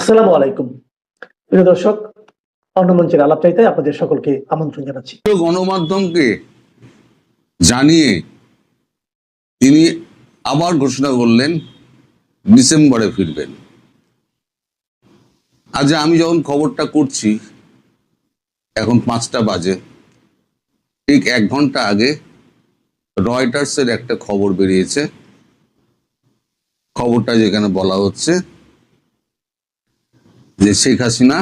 আসসালামু আলাইকুম। প্রিয় দর্শক, অন্যমঞ্চের আলাপচারিতায় আপনাদের সকলকে আমন্ত্রণ জানাচ্ছি। গণমাধ্যমকে জানিয়ে তিনি আবার ঘোষণা করলেন ডিসেম্বরে ফিরবেন। আজ আমি যখন খবরটা করছি, এখন 5টা বাজে, ঠিক 1 ঘন্টা আগে রয়টার্সের একটা খবর বেরিয়েছে। খবরটা যেখানে বলা হচ্ছে যে শেখ হাসিনা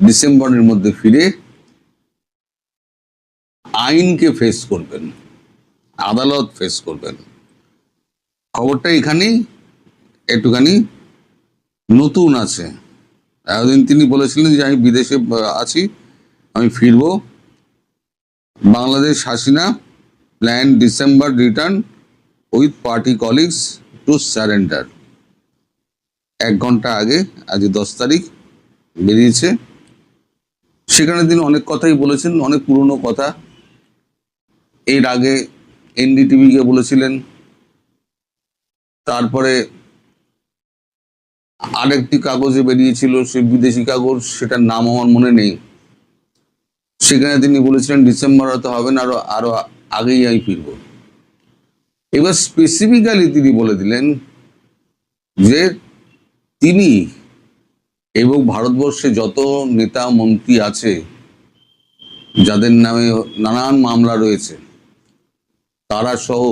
ডিসেম্বরের মধ্যে ফিরে আইনকে ফেস করবেন, আদালত ফেস করবেন। খবরটা এখানেই একটুখানি নতুন আছে। এতদিন তিনি বলেছিলেন যে আমি বিদেশে আছি, আমি ফিরব। Bangladesh Hasina plan December return with party colleagues to surrender. 1 ঘন্টা আগে, আজ 10 তারিখ বেরিয়েছে। সেখানে তিনি অনেক কথাই বলেছেন, অনেক পুরনো কথা। এর আগে এনডিটিভিকে বলেছিলেন, তারপরে আরেকটি কাগজে বেরিয়েছিল, সে বিদেশি কাগজ, সেটার নাম আমার মনে নেই। সেখানে তিনি বলেছিলেন ডিসেম্বর হয়তো হবে না, আরো আগেই আমি ফিরব। এবার স্পেসিফিক্যালি তিনি বলে দিলেন যে তিনি এবং ভারতবর্ষে যত নেতা মন্ত্রী আছে যাদের নামে নানান মামলা রয়েছে, তারা সহ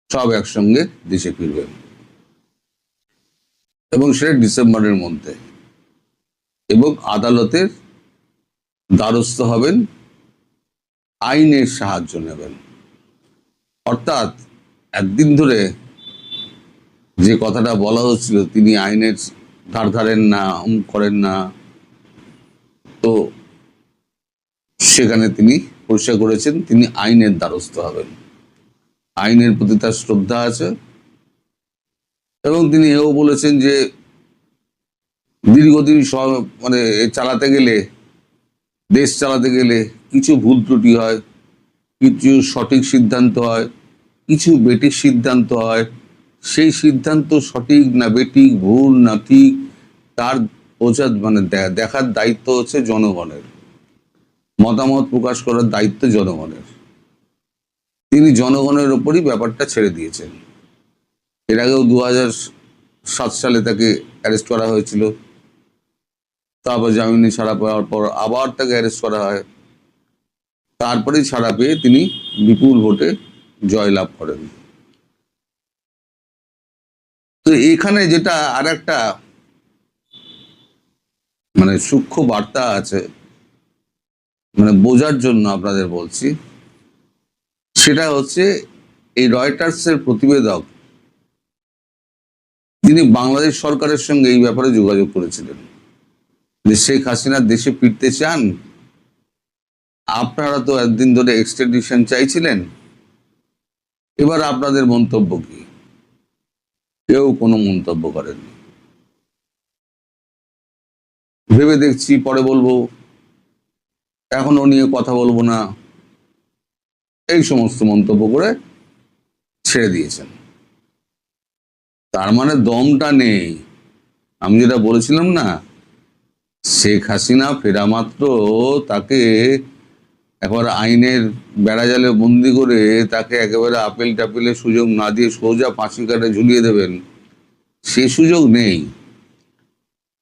সব একসঙ্গে দেশে ফিরবেন এবং সেটা ডিসেম্বরের মধ্যে, এবং আদালতের দ্বারস্থ হবেন, আইনের সাহায্য নেবেন। অর্থাৎ একদিন ধরে যে কথাটা বলা হচ্ছিল তিনি আইনের ধার ধারেন না, করেন না, তো সেখানে তিনি পরিষ্কার করেছেন তিনি আইনের দ্বারস্থ হবেন। আইনের প্রতি তার শ্রদ্ধা আছে এবং তিনি এও বলেছেন যে দীর্ঘদিন চালাতে গেলে, দেশ চালাতে গেলে কিছু ভুল ত্রুটি হয়, কিছু সঠিক সিদ্ধান্ত হয়, কিছু বেঠিক সিদ্ধান্ত হয়। সেই সিদ্ধান্ত সঠিক না বেঠিক, ভুল না ঠিক, তার বোঝা দেখার দায়িত্ব হচ্ছে জনগণের, মতামত প্রকাশ করার দায়িত্ব জনগণের। তিনি জনগণের ওপরই ব্যাপারটা ছেড়ে দিয়েছেন। এর আগেও 2007 সালে তাকে অ্যারেস্ট করা হয়েছিল, তারপর জামিনে ছাড়া পাওয়ার পর আবার তাকে অ্যারেস্ট করা হয়, তারপরেই ছাড়া পেয়ে তিনি বিপুল ভোটে জয়লাভ করেন। তো এখানে যেটা আর একটা সূক্ষ্ম বার্তা আছে, বোঝার জন্য আপনাদের বলছি, সেটা হচ্ছে এই রয়টার্সের প্রতিবেদক তিনি বাংলাদেশ সরকারের সঙ্গে এই ব্যাপারে যোগাযোগ করেছিলেন যে শেখ হাসিনা দেশে ফিরতে চান, আপনারা তো একদিন ধরে এক্সট্রাডিশন চাইছিলেন, এবার আপনাদের মন্তব্য কি? কেউ কোনো মন্তব্য করেননি। ভেবে দেখছি, পরে বলবো, এখনো নিয়ে কথা বলবো না, এই সমস্ত মন্তব্য করে ছেড়ে দিয়েছেন। তার মানে দমটা নেই। আমি যেটা বলেছিলাম না, শেখ হাসিনা ফেরা মাত্র তাকে একবার আইনের বেড়াজালে বন্দি করে তাকে একেবারে আপেল টাপেলের সুযোগ না দিয়ে সোজা ফাঁসি কাটে ঝুলিয়ে দেবেন, সে সুযোগ নেই।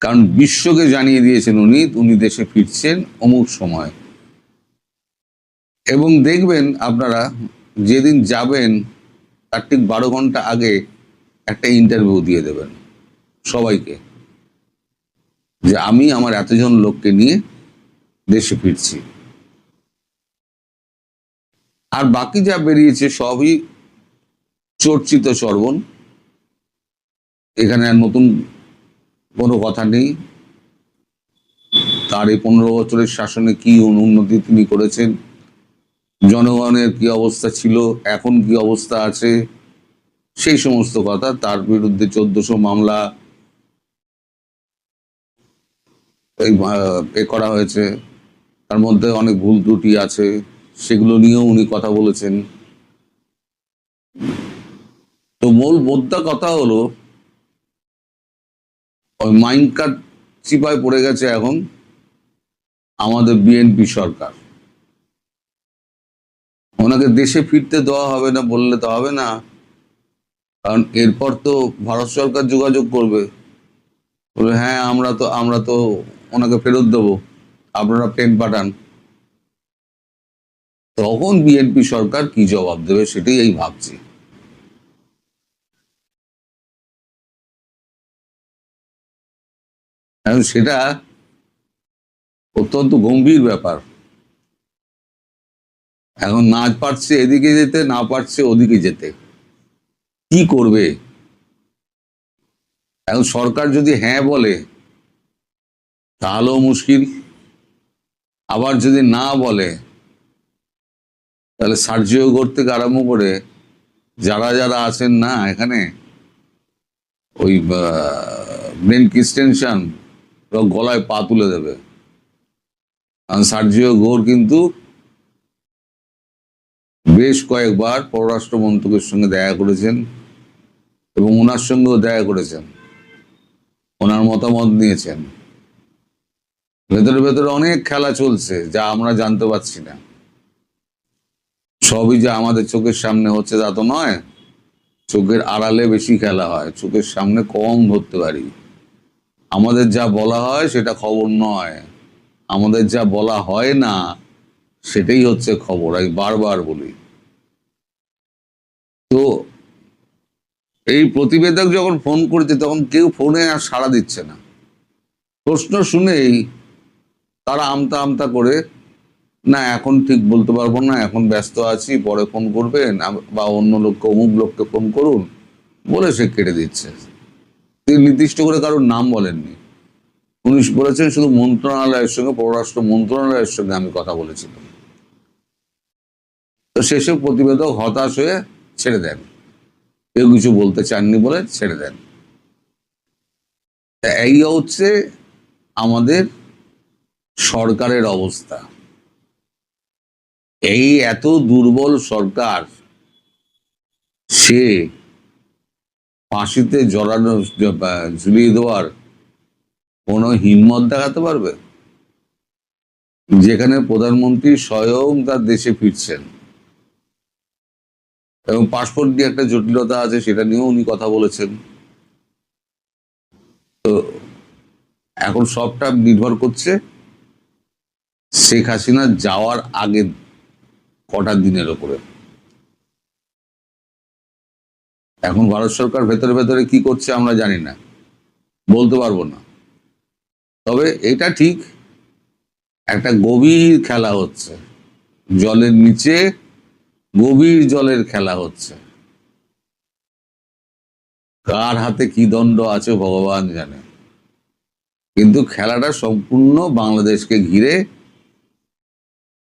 কারণ বিশ্বকে জানিয়ে দিয়েছেন উনি দেশে ফিরছেন অমুক সময়। এবং দেখবেন আপনারা, যেদিন যাবেন তার ঠিক 12 ঘন্টা আগে একটা ইন্টারভিউ দিয়ে দেবেন সবাইকে, যে আমি আমার এতজন লোককে নিয়ে দেশে ফিরছি। আর বাকি যা বেরিয়েছে সবই চর্চিত চর্বণ, এখানে আর নতুন কোনো কথা নেই। তার এই 15 বছরের শাসনে কি উন্নতি তিনি করেছেন, জনগণের কি অবস্থা ছিল, এখন কি অবস্থা আছে, সেই সমস্ত কথা। তার বিরুদ্ধে 1400 মামলা করা হয়েছে, তার মধ্যে অনেক ভুল ত্রুটি আছে, সেগুলো নিয়েও উনি কথা বলেছেন। তো মূল মোদ্দা কথা হলো ওই মাইন্ড কাট চিপায় পড়ে গেছে এখন আমাদের বিএনপি সরকার। ওনাকে দেশে ফিরতে দেওয়া হবে না বললে তো হবে না, কারণ এরপর তো ভারত সরকার যোগাযোগ করবে, বলবে হ্যাঁ আমরা তো ওনাকে ফেরত দেবো, আপনারা প্লেন পাঠান। তখন বিএনপি সরকার কি জবাব দেবে সেটাই এই ভাবছি। এখন সেটা অত্যন্ত গম্ভীর ব্যাপার। এখন না পারছে এদিকে যেতে, না পারছে ওদিকে যেতে, কি করবে? এখন সরকার যদি হ্যাঁ বলে তাহলেও মুশকিল, আবার যদি না বলে তাহলে সার্জিও ঘর থেকে আরম্ভ করে যারা যারা আছেন না এখানে, ওই ব্রেন কিস্টেনশন গলায় পা তুলে দেবে। কারণ সার্জিও ঘোর কিন্তু বেশ কয়েকবার পররাষ্ট্র মন্ত্রকের সঙ্গে দেখা করেছেন এবং ওনার সঙ্গেও দেখা করেছেন, ওনার মতামত নিয়েছেন। ভেতরে ভেতরে অনেক খেলা চলছে যা আমরা জানতে পারছি না। সবই যে আমাদের চোখের সামনে হচ্ছে তা তো নয়, চোখের আড়ালে বেশি খেলা হয়, চোখের সামনে কম ধরতে পারি। আমাদের যা বলা হয় সেটা খবর নয়, আমাদের যা বলা হয় না সেটাই হচ্ছে খবর, আমি বারবার বলি। তো এই প্রতিবেদক যখন ফোন করেছে তখন কেউ ফোনে আর সাড়া দিচ্ছে না। প্রশ্ন শুনেই তারা আমতা আমতা করে, না এখন ঠিক বলতে পারবো না, এখন ব্যস্ত আছি, পরে ফোন করবেন, বা অন্য লোককে অমুক লোককে ফোন করুন বলে সে কেটে দিচ্ছে। তিনি নির্দিষ্ট করে কারোর নাম বলেননি, উনি বলেছেন শুধু মন্ত্রণালয়ের সঙ্গে, পররাষ্ট্র মন্ত্রণালয়ের সঙ্গে আমি কথা বলেছিলাম। তো শেষে প্রতিবেদক হতাশ হয়ে ছেড়ে দেন, কেউ কিছু বলতে চাননি বলে ছেড়ে দেন। এই হচ্ছে আমাদের সরকারের অবস্থা। এই এত দুর্বল সরকার, সে ফাঁসিতে জড়ানো ঝুলিয়ে দেওয়ার কোনো হিম্মত দেখাতে পারবে? যেখানে প্রধানমন্ত্রী স্বয়ং তার দেশে ফিরছেন এবং পাসপোর্ট নিয়ে একটা জটিলতা আছে, সেটা নিয়েও উনি কথা বলেছেন। তো এখন সবটা নির্ভর করছে শেখ হাসিনা যাওয়ার আগে কটা দিনের ওপরে। এখন ভারত সরকার ভেতরে ভেতরে কি করছে আমরা জানি না, বলতে পারবো না। তবে এটা ঠিক, একটা গভীর খেলা হচ্ছে, জলের নিচে গভীর জলের খেলা হচ্ছে। কার হাতে কি দণ্ড আছে ভগবান জানে, কিন্তু খেলাটা সম্পূর্ণ বাংলাদেশকে ঘিরে,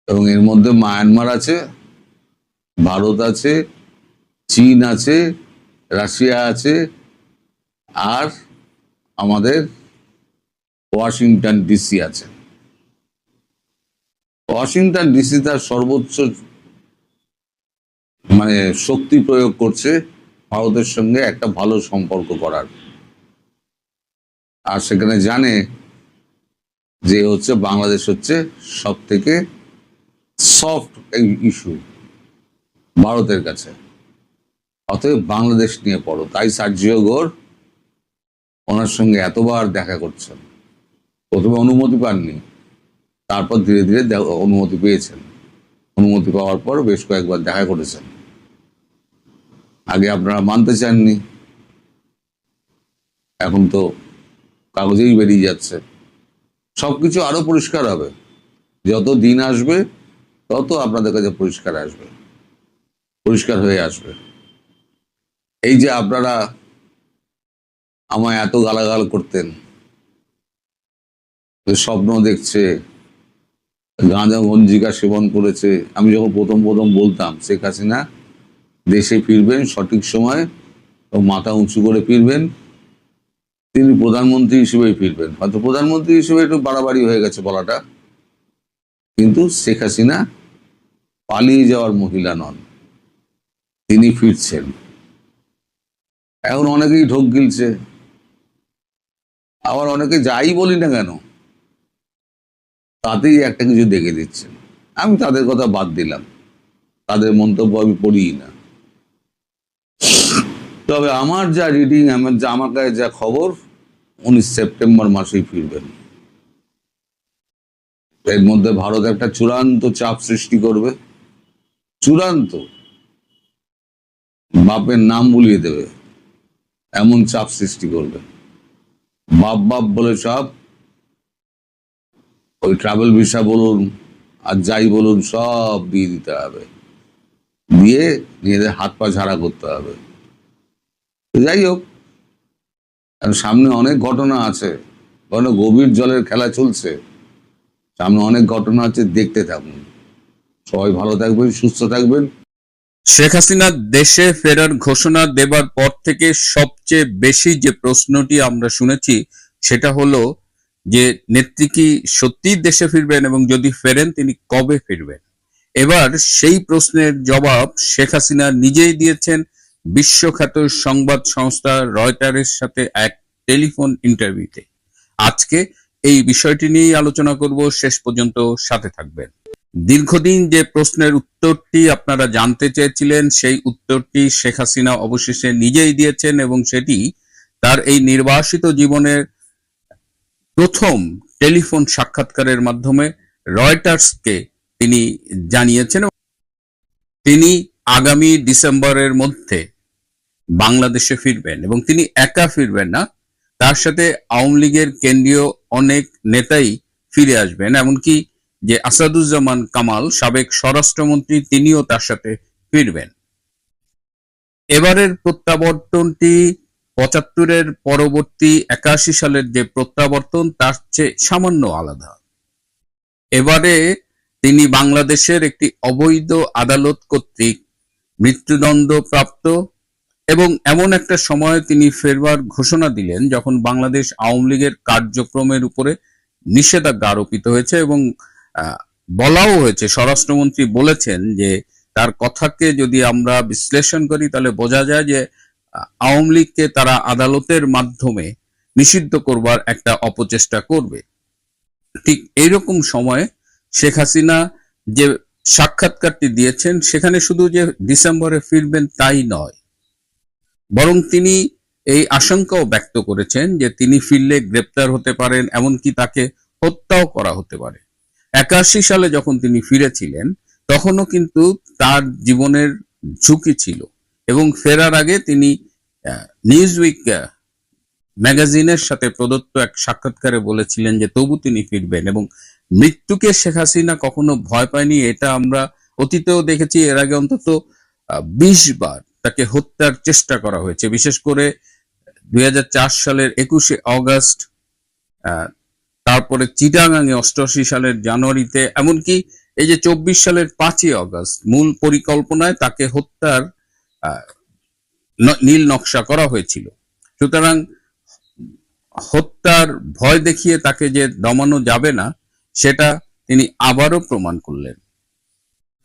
এবং এর মধ্যে মায়ানমার আছে, ভারত আছে, চীন আছে, রাশিয়া আছে, আর আমাদের ওয়াশিংটন ডিসি আছে। ওয়াশিংটন ডিসি তার সর্বোচ্চ শক্তি প্রয়োগ করছে ভারতের সঙ্গে একটা ভালো সম্পর্ক করার, আর সেখানে জানে যে হচ্ছে বাংলাদেশ হচ্ছে সব থেকে সফট ইস্যু ভারতের কাছে, অতএব বাংলাদেশ নিয়ে পড়ো। তাই সার্জিও ঘোর ওনার সঙ্গে এতবার দেখা করছেন। প্রথমে অনুমতি পাননি, তারপর ধীরে ধীরে অনুমতি পেয়েছেন। অনুমতি পাওয়ার পর বেশ কয়েকবার দেখা করেছেন। আগে আপনারা মানতে চাননি, এখন তো কাগজেই বেরিয়ে যাচ্ছে। সবকিছু আরো পরিষ্কার হবে, যত দিন আসবে তত আপনাদের কাছে পরিষ্কার আসবে, পরিষ্কার হয়ে আসবে। এই যে আপনারা আমায় এত গালাগাল করতেন, স্বপ্ন দেখছে, গাঁজা গঞ্জিকা সেবন করেছে, আমি যখন প্রথম প্রথম বলতাম শেখ হাসিনা দেশে ফিরবেন সঠিক সময় ও মাথা উঁচু করে ফিরবেন, তিনি প্রধানমন্ত্রী হিসেবেই ফিরবেন। হয়তো প্রধানমন্ত্রী হিসেবে একটু বাড়াবাড়ি হয়ে গেছে বলাটা, কিন্তু শেখ হাসিনা পালিয়ে যাওয়ার মহিলা নন, তিনি ফিরছেন। এখন অনেকেই ঢোক গিলছে, আবার অনেকে যাই বলি না কেন তাতেই একটা কিছু দেখে দিচ্ছেন। আমি তাদের কথা বাদ দিলাম, তাদের মন্তব্য আমি পড়িই না। তবে আমার যা রিডিং, আমার কাছে যা খবর, 19 সেপ্টেম্বর মাসেই ফিরবেন। এর মধ্যে ভারত একটা চূড়ান্ত চাপ সৃষ্টি করবে, চূড়ান্ত, বাপের নাম ভুলিয়ে দেবে এমন চাপ সৃষ্টি করবে। বাপ বাপ বলে সব ওই ট্রাভেল ভিসা বলুন আর যাই বলুন সব দিয়ে দিতে হবে, দিয়ে নিজেদের হাত পা ঝাড়া করতে হবে। যাই হোক, সামনে অনেক ঘটনা আছে, কারণ গভীর জলের খেলা চলছে, সামনে অনেক ঘটনা আছে, দেখতে থাকুন। সবাই ভালো থাকবেন, সুস্থ থাকবেন। শেখ হাসিনা দেশে ফেরার ঘোষণা দেবার পর থেকে সবচেয়ে বেশি যে প্রশ্নটি আমরা শুনেছি সেটা হলো যে নেত্রী কি সত্যিই দেশে ফিরবেন এবং যদি ফেরেন তিনি কবে ফিরবেন। এবার সেই প্রশ্নের জবাব শেখ হাসিনা নিজেই দিয়েছেন বিশ্বখ্যাত সংবাদ সংস্থা রয়টারের সাথে এক টেলিফোন ইন্টারভিউতে। আজকে এই বিষয়টি নিয়েই আলোচনা করব, শেষ পর্যন্ত সাথে থাকবেন। দীর্ঘদিন যে প্রশ্নের উত্তরটি আপনারা জানতে চেয়েছিলেন সেই উত্তরটি শেখ হাসিনা অবশেষে নিজেই দিয়েছেন এবং সেটি তার এই নির্বাসিত জীবনের প্রথম টেলিফোন সাক্ষাৎকারের মাধ্যমে রয়টার্সকে তিনি জানিয়েছেন। তিনি আগামী ডিসেম্বরের মধ্যে বাংলাদেশে ফিরবেন এবং তিনি একা ফিরবেন না, তার সাথে আওয়ামী লীগের কেন্দ্রীয় অনেক নেতাই ফিরে আসবেন, এমনকি যে আসাদুজ্জামান কামাল সাবেক স্বরাষ্ট্রমন্ত্রী তিনিও তার সাথে ফিরবেন। এবারের প্রত্যাবর্তনটি ৭৫-এর পরবর্তী ৮১ সালের যে প্রত্যাবর্তন তার চেয়ে সামান্য আলাদা। এবারে তিনি বাংলাদেশের একটি অবৈধ আদালত কর্তৃক মৃত্যুদণ্ড প্রাপ্ত এবং এমন একটা সময় তিনি ফেরবার ঘোষণা দিলেন যখন বাংলাদেশ আওয়ামী লীগের কার্যক্রমের উপরে নিষেধাজ্ঞা আরোপিত হয়েছে এবং বলাও হয়েছে, স্বরাষ্ট্রমন্ত্রী বলেছেন যে তার কথাকে যদি আমরা বিশ্লেষণ করি তাহলে বোঝা যায় যে আওয়ামী লীগকে তারা আদালতের মাধ্যমে নিষিদ্ধ করবার একটা অপচেষ্টা করবে। ঠিক এইরকম সময়ে শেখ হাসিনা যে সাক্ষাৎকারটি দিয়েছেন সেখানে শুধু যে ডিসেম্বরে ফিরবেন তাই নয়, বরং তিনি এই আশঙ্কাও ব্যক্ত করেছেন যে তিনি ফিরলে গ্রেপ্তার হতে পারেন, এমনকি তাকে হত্যাও করা হতে পারে। ৮১ সালে যখন তিনি ফিরেছিলেন তখনও কিন্তু তার জীবনের ঝুঁকি ছিল এবং ফেরার আগে তিনি নিউজউইক ম্যাগাজিনের সাথে প্রদত্ত এক সাক্ষাৎকারে বলেছিলেন যে তবু তিনি ফিরবেন এবং মৃত্যুকে শেখ হাসিনা কখনো ভয় পায়নি। এটা আমরা অতীতেও দেখেছি, এর আগে অন্তত ২০ বার তাকে হত্যার চেষ্টা করা হয়েছে, বিশেষ করে ২০০৪ সালের ২১শে অগস্ট, তারপরে চিটাগাঙে ৮৮ সালের জানুয়ারিতে, এমনকি এই যে ২৪ সালের ৫ই অগস্ট মূল পরিকল্পনায় তাকে হত্যার নীল নকশা করা হয়েছিল। সুতরাং হত্যার ভয় দেখিয়ে তাকে যে দমানো যাবে না সেটা তিনি আবারও প্রমাণ করলেন।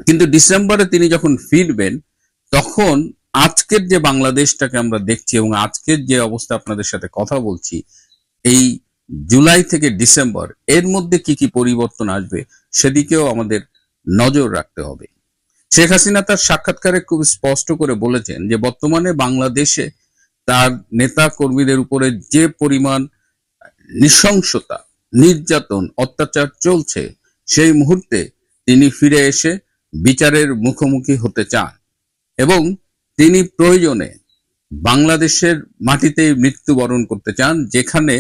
কিন্তু ডিসেম্বরে তিনি যখন ফিরবেন তখন আজকের যে বাংলাদেশটাকে আমরা দেখছি এবং আজকের যে অবস্থা আপনাদের সাথে কথা বলছি, এই জুলাই থেকে ডিসেম্বর এর মধ্যে কি কি পরিবর্তন আসবে সেদিকেও আমাদের নজর রাখতে হবে। শেখ হাসিনা তার সাক্ষাৎকারে খুব স্পষ্ট করে বলেছেন যে বর্তমানে বাংলাদেশে তার নেতা কর্মীদের উপরে যে পরিমাণ নৃশংসতা, নির্যাতন, অত্যাচার চলছে, সেই মুহূর্তে তিনি ফিরে এসে বিচারের মুখোমুখি হতে চান এবং তিনি প্রয়োজনে বাংলাদেশের মাটিতেই মৃত্যুবরণ করতে চান, যেখানে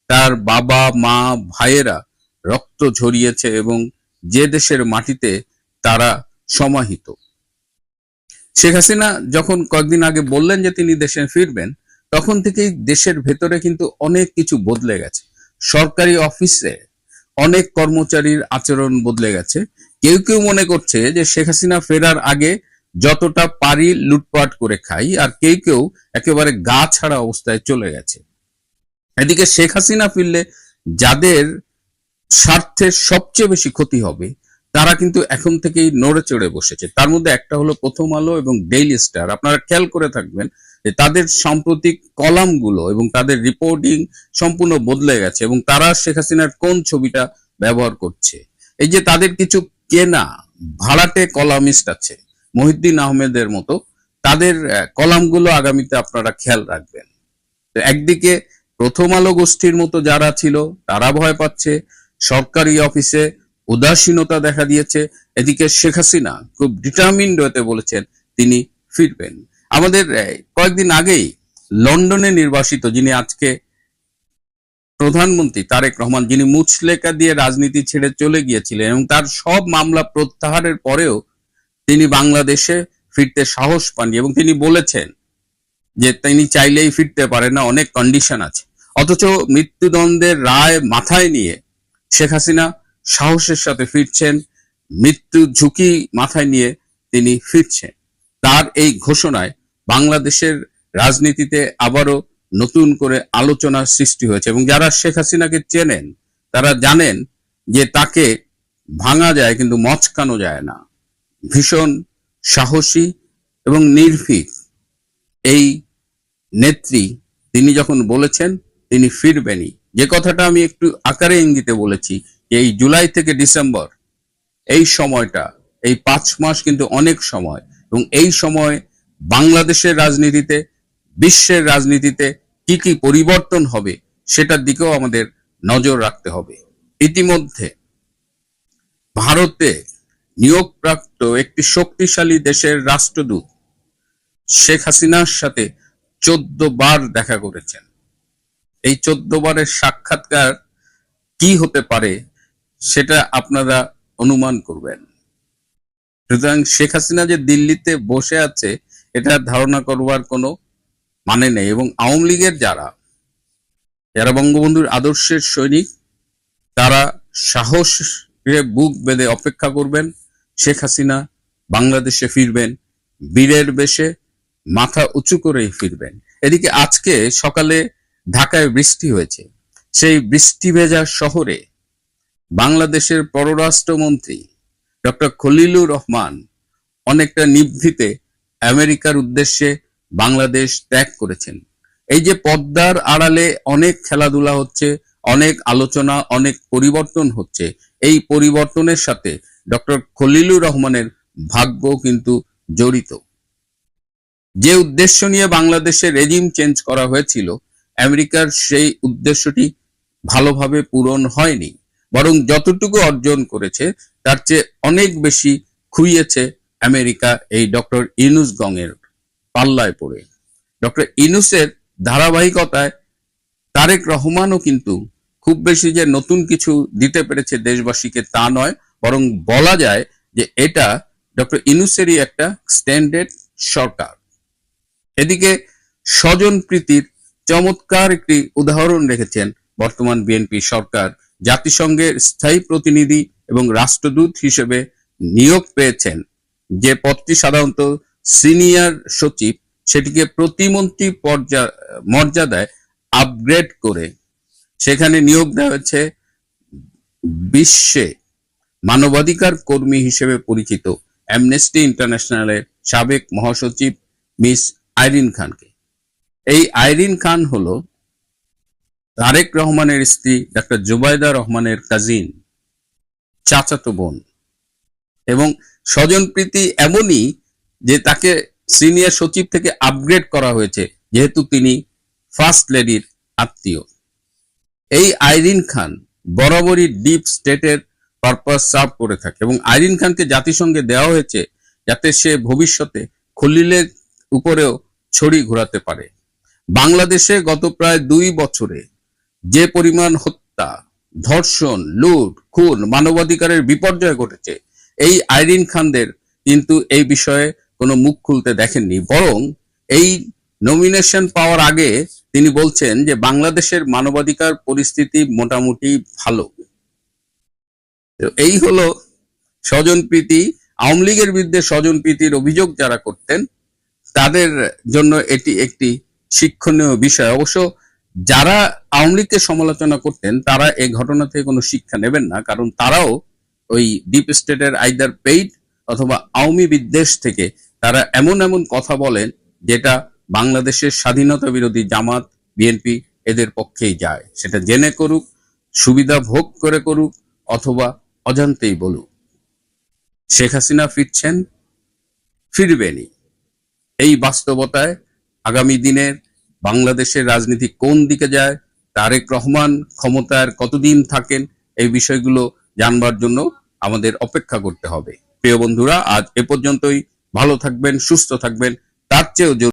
তার বাবা মা ভাইয়েরা রক্ত ঝরিয়েছে এবং যে দেশের মাটিতে তারা সমাহিত। শেখ হাসিনা যখন কয়েকদিন আগে বললেন যে তিনি দেশে ফিরবেন তখন থেকেই দেশের ভেতরে কিন্তু অনেক কিছু বদলে গেছে। সরকারি অফিসে অনেক কর্মচারীর আচরণ বদলে গেছে। কেউ কেউ মনে করছে যে শেখ হাসিনা ফেরার আগে যতটা পারি লুটপাট করে খাই, আর কেউ কেউ একেবারে গা ছাড়া অবস্থায় চলে গেছে। এদিকে শেখ হাসিনা ফিরলে যাদের স্বার্থের সবচেয়ে বেশি ক্ষতি হবে তারা কিন্তু এখন থেকেই নড়ে চড়ে বসেছে। তার মধ্যে একটা হলো প্রথম আলো এবং ডেইলি স্টার। আপনারা খেয়াল করে থাকবেন যে তাদের সাম্প্রতিক কলামগুলো এবং তাদের রিপোর্টিং সম্পূর্ণ বদলে গেছে, এবং তারা শেখ হাসিনার কোন ছবিটা ব্যবহার করছে। এই যে তাদের কিছু কেনা ভাড়াটে কলামিস্ট আছে মহিউদ্দিন আহমেদের মতো, তাদের কলামগুলো আগামীতে আপনারা খেয়াল রাখবেন। তো একদিকে প্রথম আলো গোষ্ঠীর মতো যারা ছিল তারা ভয় পাচ্ছে, সরকারি অফিসে উদাসীনতা দেখা দিয়েছে, এদিকে শেখ হাসিনা খুব ডিটারমিন্ড হতে বলেছেন তিনি ফিরবেন। আমাদের কয়েকদিন আগেই লন্ডনে নির্বাসিত যিনি আজকে প্রধানমন্ত্রী তারেক রহমান, যিনি মুচলেকা দিয়ে রাজনীতি ছেড়ে চলে গিয়েছিলেন এবং তার সব মামলা প্রত্যাহারের পরেও তিনি বাংলাদেশে ফিরতে সাহস পাননি, এবং তিনি বলেছেন যে তিনি চাইলেই ফিরতে পারেন না, অনেক কন্ডিশন আছে। অথচ মৃত্যুদণ্ডের রায় মাথায় নিয়ে শেখ হাসিনা সাহসের সাথে ফিরছেন, মৃত্যু ঝুঁকি মাথায় নিয়ে তিনি ফিরছেন। তার এই ঘোষণায় বাংলাদেশের রাজনীতিতে আবারও নতুন করে আলোচনার সৃষ্টি হয়েছে, এবং যারা শেখ হাসিনাকে চেনেন তারা জানেন যে তাকে ভাঙা যায় কিন্তু মচকানো যায় না। ভীষণ সাহসী এবং নির্ভীক এই নেত্রী, তিনি যখন বলেছেন তিনি ফিরবেনই, যে কথাটা আমি একটু আকারে ইঙ্গিতে বলেছি যে এই জুলাই থেকে ডিসেম্বর এই সময়টা, এই 5 মাস কিন্তু অনেক সময়, এবং এই সময় বাংলাদেশের রাজনীতিতে, বিশ্বের রাজনীতিতে কি কি পরিবর্তন হবে সেটার দিকেও আমাদের নজর রাখতে হবে। ইতিমধ্যে ভারতে নিয়োগপ্রাপ্ত একটি শক্তিশালী দেশের রাষ্ট্রদূত শেখ হাসিনার সাথে 14 বার দেখা করেছেন। এই 14 বারের সাক্ষাৎকার কি হতে পারে সেটা আপনারা অনুমান করবেন। সুতরাং শেখ হাসিনা যে দিল্লিতে বসে আছে এটা ধারণা করবার কোনো মানে নেই, এবং আওয়ামী লীগের যারা বঙ্গবন্ধুর আদর্শের সৈনিক তারা সাহসে বুক বেঁধে অপেক্ষা করবেন। শেখ হাসিনা বাংলাদেশে ফিরবেন, বীরের বেশে মাথা উঁচু করেই ফিরবেন। এদিকে আজকে সকালে ঢাকায় বৃষ্টি হয়েছে। সেই বৃষ্টি ভেজা শহরে বাংলাদেশের পররাষ্ট্রমন্ত্রী ডক্টর খলিলুর রহমান অনেকটা নিভৃতে আমেরিকার উদ্দেশ্যে বাংলাদেশ ত্যাগ করেছেন। এই যে পদ্মার আড়ালে অনেক খেলাধুলা হচ্ছে, অনেক আলোচনা, অনেক পরিবর্তন হচ্ছে, এই পরিবর্তনের সাথে ডক্টর খলিলুর রহমানের ভাগ্য কিন্তু জড়িত। যে উদ্দেশ্য নিয়ে বাংলাদেশের রেজিম চেঞ্জ করা হয়েছিল, আমেরিকার সেই উদ্দেশ্যটি ভালোভাবে পূরণ হয়নি, বরং যতটুকু অর্জন করেছে তার চেয়ে অনেক বেশি খুইয়েছে আমেরিকা এই ডক্টর ইউনূস গংয়ের পাল্লায় পড়ে। ডক্টর ইউনূসের ধারাবাহিকতায় তারেক রহমানও কিন্তু খুব বেশি যে নতুন কিছু দিতে পেরেছে দেশবাসীকে তা নয়, বরং বলা যায় যে এটা ডক্টর ইউনূসেরই একটা স্ট্যান্ডার্ড সরকার। এদিকে স্বজন প্রীতির চমৎকার একটি উদাহরণ রেখেছেন বর্তমান বিএনপি সরকার। জাতিসংঘের স্থায়ী প্রতিনিধি এবং রাষ্ট্রদূত হিসেবে নিয়োগ পেয়েছেন, যে পদটি সাধারণত সিনিয়র সচিব, সেটিকে প্রতিমন্ত্রী মর্যাদায় আপগ্রেড করে সেখানে নিয়োগ দেওয়া হয়েছে বিশ্বে মানবাধিকার কর্মী হিসেবে পরিচিত অ্যামনেস্টি ইন্টারন্যাশনালের সাবেক মহাসচিব মিস আইরিন খানকে। এই আইরিন খান হলো তারেক রহমানের স্ত্রী ডাক্তার জুবাইদা রহমানের কাজিন, চাচাতো বোন, এবং স্বজনপ্রীতি এমনই যে তাকে সিনিয়র সচিব থেকে আপগ্রেড করা হয়েছে যেহেতু তিনি ফার্স্ট লেডির আত্মীয়। এই আইরিন খান বরাবরই ডিপ স্টেটের পারপাস সার্ভ করে থাকে, এবং আইরিন খানকে জাতিসংঘে দেওয়া হয়েছে যাতে সে ভবিষ্যতে খলিলের উপরেও ছড়ি ঘোরাতে পারে। বাংলাদেশে গত প্রায় 2 বছরে যে পরিমাণ হত্যা, ধর্ষণ, লুট, খুন, মানবাধিকারের বিপর্যয় ঘটেছে, এই আইরিন খানদের কিন্তু এই বিষয়ে কোনো মুখ খুলতে দেখেননি, বরং এই নমিনেশন পাওয়ার আগে তিনি বলছেন যে বাংলাদেশের মানবাধিকার পরিস্থিতি মোটামুটি ভালো। এই হলো স্বজনপ্রীতি। আওয়ামী লীগের বিরুদ্ধে স্বজনপ্রীতির অভিযোগ যারা করতেন তাদের জন্য এটি একটি শিক্ষণীয় বিষয়। অবশ্য যারা আওয়ামী লীগকে সমালোচনা করতেন তারা এই ঘটনা থেকে কোনো শিক্ষা নেবেন না, কারণ তারাও ওই ডিপ স্টেটের আইদার পেইড অথবা আওয়ামী বিদ্বেষ থেকে তারা এমন এমন কথা বলেন যেটা বাংলাদেশের স্বাধীনতা বিরোধী জামাত, বিএনপি এদের পক্ষেই যায়। সেটা জেনে করুক, সুবিধা ভোগ করে করুক, অথবা অজান্তেই বলুক। শেখ হাসিনা ফিরছেন, ফিরবেনই। এই বাস্তবতায় আগামী দিনের বাংলাদেশের রাজনীতি কোন দিকে যায়, তারেক রহমান ক্ষমতায় কতদিন থাকেন, এই বিষয়গুলো জানবার জন্য আমাদের অপেক্ষা করতে হবে। প্রিয় বন্ধুরা, আজ এ পর্যন্তই। ভালো থাকবেন, সুস্থ থাকবেন। তার চেয়েও